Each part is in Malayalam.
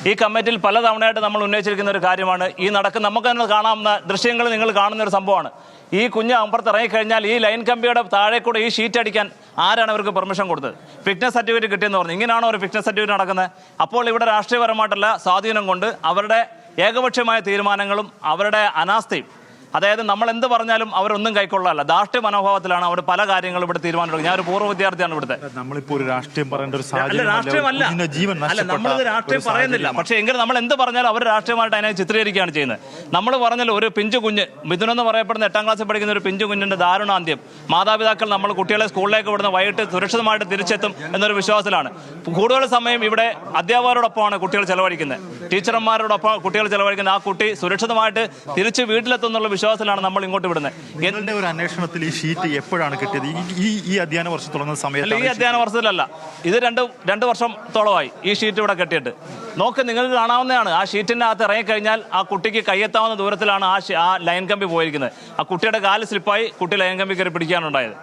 ഈ കമ്മിറ്റിയിൽ പലതവണയായിട്ട് നമ്മൾ ഉന്നയിച്ചിരിക്കുന്ന ഒരു കാര്യമാണ് ഈ നടക്കുന്ന നമുക്ക് തന്നെ കാണാവുന്ന ദൃശ്യങ്ങൾ നിങ്ങൾ കാണുന്ന ഒരു സംഭവമാണ്. ഈ കുഞ്ഞ് അമ്പുറത്ത് ഇറങ്ങിക്കഴിഞ്ഞാൽ ഈ ലൈൻ കമ്പിയുടെ താഴെ കൂടെ ഈ ഷീറ്റ് അടിക്കാൻ ആരാണ് അവർക്ക് പെർമിഷൻ കൊടുത്തത്? ഫിറ്റ്നസ് സർട്ടിഫിക്കറ്റ് കിട്ടിയെന്ന് പറഞ്ഞു. ഇങ്ങനെയാണോ ഒരു ഫിറ്റ്നസ് സർട്ടിഫിക്കറ്റ് നടക്കുന്നത്? അപ്പോൾ ഇവിടെ രാഷ്ട്രീയപരമായിട്ടുള്ള സ്വാധീനം കൊണ്ട് അവരുടെ ഏകപക്ഷീയമായ തീരുമാനങ്ങളും അവരുടെ അനാസ്ഥയും, അതായത് നമ്മൾ എന്ത് പറഞ്ഞാലും അവരൊന്നും കൈക്കൊള്ളാല്ല, ധാർഷ്ട്യ മനോഭാവത്തിലാണ് അവർ പല കാര്യങ്ങളും ഇവിടെ തീരുമാനം. ഞാൻ ഒരു പൂർവ്വ വിദ്യാർത്ഥിയാണ് ഇവിടുത്തെ. നമ്മളിപ്പോൾ ഒരു രാഷ്ട്രീയം പറയേണ്ട ഒരു രാഷ്ട്രീയമല്ല, നമ്മളിത് രാഷ്ട്രീയം പറയുന്നില്ല. പക്ഷേ എങ്കിലും നമ്മൾ എന്ത് പറഞ്ഞാലും അവർ രാഷ്ട്രീയമായിട്ട് അതിനെ ചിത്രീകരിക്കുകയാണ് ചെയ്യുന്നത്. നമ്മൾ പറഞ്ഞല്ലോ, ഒരു പിഞ്ചു കുഞ്ഞ് മിഥുൻ എന്ന് പറയപ്പെടുന്ന 8ാം ക്ലാസ്സിൽ പഠിക്കുന്ന ഒരു പിഞ്ചു കുഞ്ഞിന്റെ ദാരുണാന്ത്യം. മാതാപിതാക്കൾ നമ്മൾ കുട്ടികളെ സ്കൂളിലേക്ക് വിടുന്ന വൈകിട്ട് സുരക്ഷിതമായിട്ട് തിരിച്ചെത്തും എന്നൊരു വിശ്വാസത്തിലാണ്. കൂടുതൽ സമയം ഇവിടെ അധ്യാപകരോടൊപ്പമാണ് കുട്ടികൾ ചെലവഴിക്കുന്നത്, ടീച്ചർമാരോടൊപ്പം കുട്ടികൾ ചെലവഴിക്കുന്നത്. ആ കുട്ടി സുരക്ഷിതമായിട്ട് തിരിച്ച് വീട്ടിലെത്തുന്നുള്ള വിശ്വാസത്തിലാണ് നമ്മൾ ഇങ്ങോട്ട് വിടുന്നത്. എന്റെ ഒരു അന്വേഷണത്തിൽ ഈ ഷീറ്റ് എപ്പോഴാണ് കിട്ടിയത്? ഈ അധ്യയന വർഷം തുടങ്ങുന്ന സമയത്ത്? ഈ അധ്യയന വർഷത്തിലല്ല, ഇത് രണ്ട് വർഷത്തോളമായി ഈ ഷീറ്റ് ഇവിടെ കെട്ടിയിട്ട്. നോക്ക്, നിങ്ങൾക്ക് കാണാവുന്നതാണ്. ആ ഷീറ്റിൻ്റെ അകത്ത് ഇറങ്ങിക്കഴിഞ്ഞാൽ ആ കുട്ടിക്ക് കയ്യെത്താവുന്ന ദൂരത്തിലാണ് ആ ലൈൻ കമ്പി പോയിരിക്കുന്നത്. ആ കുട്ടിയുടെ കാല് സ്ലിപ്പായി കുട്ടി ലൈൻ കമ്പി കയറി പിടിക്കാനുണ്ടായത്.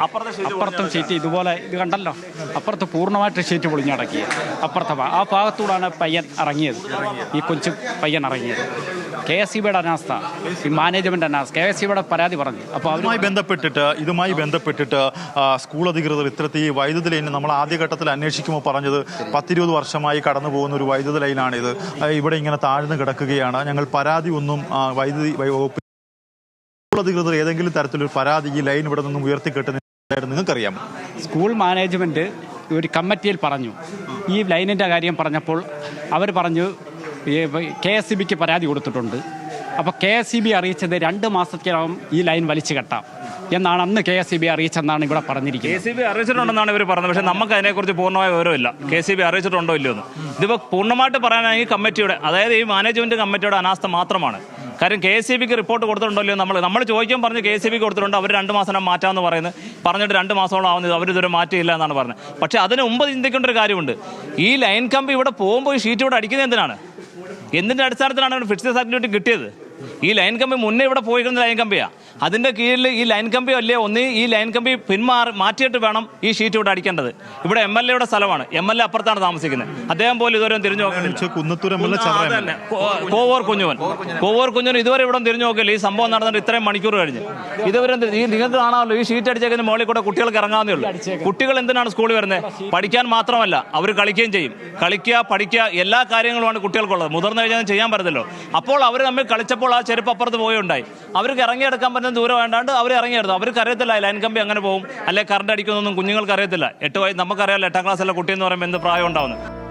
അപ്പുറത്തും ഷീറ്റ് ഇതുപോലെ ഇത് കണ്ടല്ലോ, അപ്പുറത്ത് പൂർണ്ണമായിട്ട് ഷീറ്റ് പൊളിഞ്ഞടക്കി. അപ്പുറത്തെ ആ ഭാഗത്തൂടാണ് പയ്യൻ ഇറങ്ങിയത്, ഈ കൊച്ചു പയ്യൻ ഇറങ്ങിയത്. KSEBിയുടെ അനാസ്ഥ, ഈ മാനേജ്മെന്റ് അനാസ്ഥ. KSEBിയുടെ പരാതി പറഞ്ഞു. അപ്പോൾ ഇതുമായി ബന്ധപ്പെട്ടിട്ട് സ്കൂൾ അധികൃതർ ഇത്തരത്തിൽ ഈ വൈദ്യുതി ലൈൻ നമ്മൾ ആദ്യഘട്ടത്തിൽ അന്വേഷിക്കുമ്പോൾ പറഞ്ഞത് 10-20 വർഷമായി കടന്നു പോകുന്ന ഒരു വൈദ്യുതി ലൈനാണിത്, ഇവിടെ ഇങ്ങനെ താഴ്ന്നു കിടക്കുകയാണ്, ഞങ്ങൾ പരാതി ഒന്നും വൈദ്യുതി വകുപ്പ് സ്കൂൾ അധികൃതർ ഏതെങ്കിലും തരത്തിലൊരു പരാതി ഈ ലൈൻ ഇവിടെ നിന്നും ഉയർത്തിക്കെട്ടുന്നതായിട്ട് നിങ്ങൾക്കറിയാമോ? സ്കൂൾ മാനേജ്മെന്റ് ഒരു കമ്മിറ്റിയിൽ പറഞ്ഞു. ഈ ലൈനിൻ്റെ കാര്യം പറഞ്ഞപ്പോൾ അവർ പറഞ്ഞു KSEBിക്ക് പരാതി കൊടുത്തിട്ടുണ്ട്. അപ്പോൾ KSEB അറിയിച്ചത് 2 മാസത്തിനകം ഈ ലൈൻ വലിച്ചു കെട്ടാം എന്നാണ് അന്ന് KSEB അറിയിച്ചെന്നാണ് ഇവിടെ പറഞ്ഞിരിക്കുന്നത്. KSEB അറിയിച്ചിട്ടുണ്ടെന്നാണ് ഇവർ പറഞ്ഞത്. പക്ഷേ നമുക്ക് അതിനെക്കുറിച്ച് പൂർണ്ണമായ വിവരമില്ല. KSEB അറിയിച്ചിട്ടുണ്ടോ ഇല്ലയോ എന്ന്. ഇതിപ്പോൾ പൂർണ്ണമായിട്ട് പറയാനാണ് ഈ കമ്മിറ്റിയുടെ, അതായത് ഈ മാനേജ്മെന്റ് കമ്മിറ്റിയുടെ അനാസ്ഥ മാത്രമാണ്. കാര്യം KSEBിക്ക് റിപ്പോർട്ട് കൊടുത്തിട്ടുണ്ടോ ഇല്ലയോ നമ്മൾ ചോദിക്കാൻ പറഞ്ഞ് KSEBിക്ക് കൊടുത്തിട്ടുണ്ട്. അവർ 2 മാസം മാറ്റാമെന്ന് പറഞ്ഞിട്ട് 2 മാസത്തോളം ആവുന്നത് അവരിതുവരെ മാറ്റിയില്ല എന്നാണ് പറഞ്ഞത്. പക്ഷേ അതിന് മുമ്പ് ചിന്തിക്കേണ്ട ഒരു കാര്യമുണ്ട്. ഈ ലൈൻ കമ്പി ഇവിടെ പോകുമ്പോൾ ഈ ഷീറ്റ് ഇവിടെ അടിക്കുന്നത് എന്തിൻ്റെ അടിസ്ഥാനത്തിലാണ് ഫിറ്റ്നസ് സർട്ടിഫിക്കറ്റ് കിട്ടിയത്? ഈ ലൈൻ കമ്പി മുന്നേ ഇവിടെ പോയിരിക്കുന്ന ലൈൻ കമ്പിയാണ്. അതിൻ്റെ കീഴിൽ ഈ ലൈൻ കമ്പി അല്ലേ ഈ ലൈൻ കമ്പി മാറ്റിയിട്ട് വേണം ഈ ഷീറ്റ് ഇവിടെ അടിക്കേണ്ടത്. ഇവിടെ MLAയുടെ സ്ഥലമാണ്, MLA അപ്പുറത്താണ് താമസിക്കുന്നത്. അദ്ദേഹം പോലും ഇതുവരെ തിരിഞ്ഞു നോക്കില്ല. കോവൂർ കുഞ്ഞുവൻ ഇതുവരെ ഇവിടെ തിരിഞ്ഞു നോക്കില്ല. ഈ സംഭവം നടന്നിട്ട് ഇത്രയും മണിക്കൂർ കഴിഞ്ഞ് ഇതുവരെ നിങ്ങൾക്ക് കാണാമല്ലോ, ഈ ഷീറ്റ് അടിച്ചേക്കുന്ന മുകളിൽ കൂടെ കുട്ടികൾക്ക് ഇറങ്ങാവുന്നേ ഉള്ളൂ. കുട്ടികൾ എന്തിനാണ് സ്കൂളിൽ വരുന്നത്? പഠിക്കാൻ മാത്രമല്ല, അവർ കളിക്കുകയും ചെയ്യും. കളിക്കുക, പഠിക്കുക, എല്ലാ കാര്യങ്ങളുമാണ് കുട്ടികൾക്കുള്ളത്. മുതിർന്നു കഴിഞ്ഞാൽ ചെയ്യാൻ പറ്റത്തില്ലോ. അപ്പോൾ അവർ തമ്മിൽ കളിച്ചപ്പോൾ ആ ചെരുപ്പ് അപ്പുറത്ത് പോയുണ്ടായി. അവർക്ക് ഇറങ്ങിയെടുക്കാൻ പറ്റുന്ന ദൂരം വേണ്ടാണ്ട് അവർ ഇറങ്ങിയെടുത്തു. അവർക്ക് അറിയത്തില്ല ലൈൻ കമ്പി അങ്ങനെ പോകും, അല്ലെ കറണ്ട് അടിക്കുന്നൊന്നും കുഞ്ഞുങ്ങൾക്ക് അറിയത്തില്ല. 8 വയസ്സ് നമുക്കറിയാമല്ലോ, 8ാം ക്ലാസ്സിലെ കുട്ടി എന്ന് പറയുമ്പോൾ എന്ത് പ്രായം ഉണ്ടാവുന്നത്.